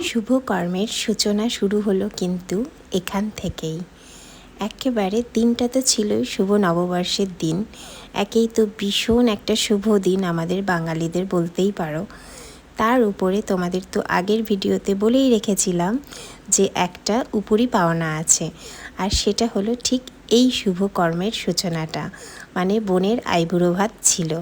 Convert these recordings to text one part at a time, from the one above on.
শুভ কর্মের সূচনা শুরু হলো কিন্তু এখান থেকেই। একেবারে দিনটা তো ছিলই শুভ নববর্ষের দিন। একেই তো ভীষণ একটা শুভ দিন আমাদের বাঙালিদের বলতেই পারো। তার উপরে তোমাদের তো আগের ভিডিওতে বলেই রেখেছিলাম যে একটা উপরি পাওনা আছে, আর সেটা হলো ঠিক এই শুভ কর্মের সূচনাটা, মানে বোনের আইবুড়ো ভাত ছিল।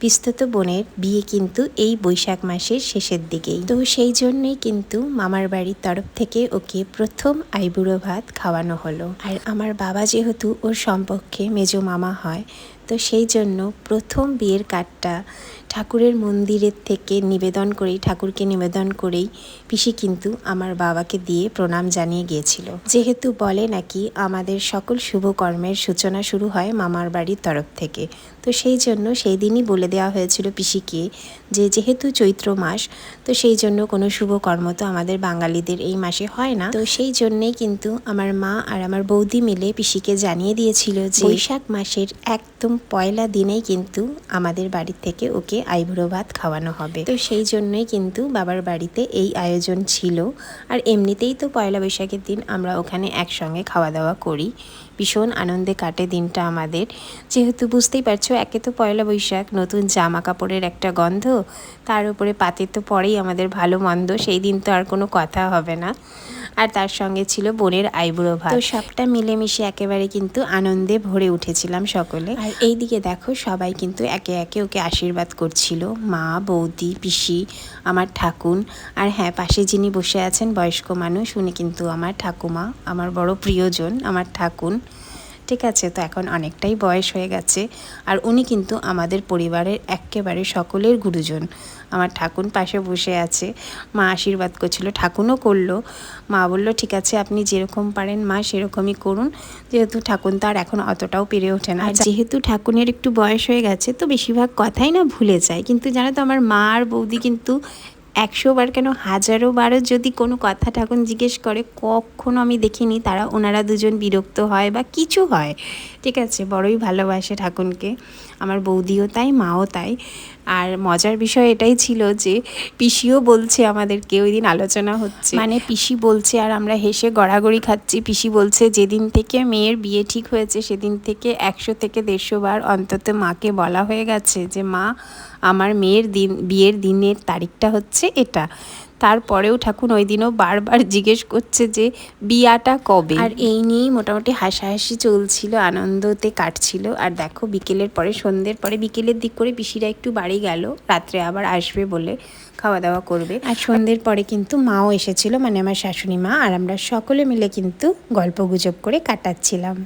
পিস্তত বোনের বিয়ে কিন্তু এই বৈশাখ মাসের শেষের দিকেই, তো সেই জন্যই কিন্তু মামার বাড়ির তরফ থেকে ওকে প্রথম আইবুড়ো ভাত খাওয়ানো হলো। আর আমার বাবা যেহেতু ওর সম্পর্কে মেজো মামা হয়, তো সেই জন্য প্রথম বিয়ের কার্ডটা ঠাকুরের মন্দিরের থেকে নিবেদন করেই, ঠাকুরকে নিবেদন করেই পিসি কিন্তু আমার বাবাকে দিয়ে প্রণাম জানিয়ে গিয়েছিল। যেহেতু বলে নাকি আমাদের সকল শুভ কর্মের সূচনা শুরু হয় মামার বাড়ির তরফ থেকে, তো সেই জন্য সেই দিনই বলে দেওয়া হয়েছিল পিসিকে যে যেহেতু চৈত্র মাস, তো সেই জন্য কোনো শুভ কর্ম তো আমাদের বাঙালিদের এই মাসে হয় না। তো সেই জন্যেই কিন্তু আমার মা আর আমার বৌদি মিলে পিসিকে জানিয়ে দিয়েছিল যে বৈশাখ মাসের একদম পয়লা দিনেই কিন্তু আমাদের বাড়ি থেকে ওকে আইবুড়ো ভাত খাওয়ানো হবে। তো সেই জন্যই কিন্তু বাবার বাড়িতে এই আয়োজন ছিল। আর এমনিতেই তো পয়লা বৈশাখের দিন আমরা ওখানে একসঙ্গে খাওয়া দাওয়া করি, ভীষণ আনন্দে কাটে দিনটা আমাদের। যেহেতু বুঝতেই পারছো, একে তো পয়লা বৈশাখ, নতুন জামা কাপড়ের একটা গন্ধ, তার উপরে পাতে তো পরেই আমাদের ভালো মন্দ, সেই দিন তো আর কোনো কথা হবে না। আর তার সঙ্গে ছিল বোনের আইবুড়ো ভাত, তো সবটা মিলেমিশে একেবারে কিন্তু আনন্দে ভরে উঠেছিলাম সকলে। আর এই দিকে দেখো সবাই কিন্তু একে একে ওকে আশীর্বাদ করছিল, মা, বৌদি, পিসি, আমার ঠাকুন, আর হ্যাঁ, পাশে যিনি বসে আছেন বয়স্ক মানুষ, উনি কিন্তু আমার ঠাকুমা, আমার বড় প্রিয়জন আমার ঠাকুন। ঠিক আছে, তো এখন অনেকটাই বয়স হয়ে গেছে, আর উনি কিন্তু আমাদের পরিবারের একেবারে সকলের গুরুজন। আমার ঠাকুন পাশে বসে আছে, মা আশীর্বাদ করছিল, ঠাকুনও করলো। মা বলল ঠিক আছে, আপনি যেরকম পারেন মা সেরকমই করুন, যেহেতু ঠাকুন তো আর এখন অতটাও পেরে ওঠে না। আর যেহেতু ঠাকুনের একটু বয়স হয়ে গেছে, তো বেশিরভাগ কথাই না ভুলে যায়। কিন্তু জানো তো, আমার মা আর বৌদি কিন্তু 100 বার কেন 1000 বারও যদি কোনো কথা ঠাকুর জিজ্ঞেস করে, কখনো আমি দেখিনি ওনারা দুজন বিরক্ত হয় বা কিছু হয়। ঠিক আছে, বড়ই ভালোবাসে ঠাকুরকে, আমার বৌদিও তাই, মাও তাই। আর মজার বিষয় এটাই ছিল যে পিসিও বলছে আমাদেরকে, ওই দিন আলোচনা হচ্ছে, মানে পিসি বলছে আর আমরা হেসে গড়াগড়ি খাচ্ছি। পিসি বলছে যেদিন থেকে মেয়ের বিয়ে ঠিক হয়েছে সেদিন থেকে 100 থেকে 150 বার অন্তত মাকে বলা হয়ে গেছে যে মা, আমার মেয়ের বিয়ের দিনের তারিখটা হচ্ছে এটা। তারপরেও ঠাকুর ওই দিনও বারবার জিজ্ঞেস করছে যে বিয়াটা কবে। আর এই নিয়েই মোটামুটি হাসাহাসি চলছিল, আনন্দতে কাটছিল। আর দেখো বিকেলের পরে, সন্ধ্যের পরে, বিকেলের দিক করে পিসিরা একটু বাড়ি গেল, রাত্রে আবার আসবে বলে খাওয়া দাওয়া করবে। আর সন্ধ্যের পরে কিন্তু মাও এসেছিল, মানে আমার শাশুড়ি মা, আর আমরা সকলে মিলে কিন্তু গল্প গুজব করে কাটাচ্ছিলাম।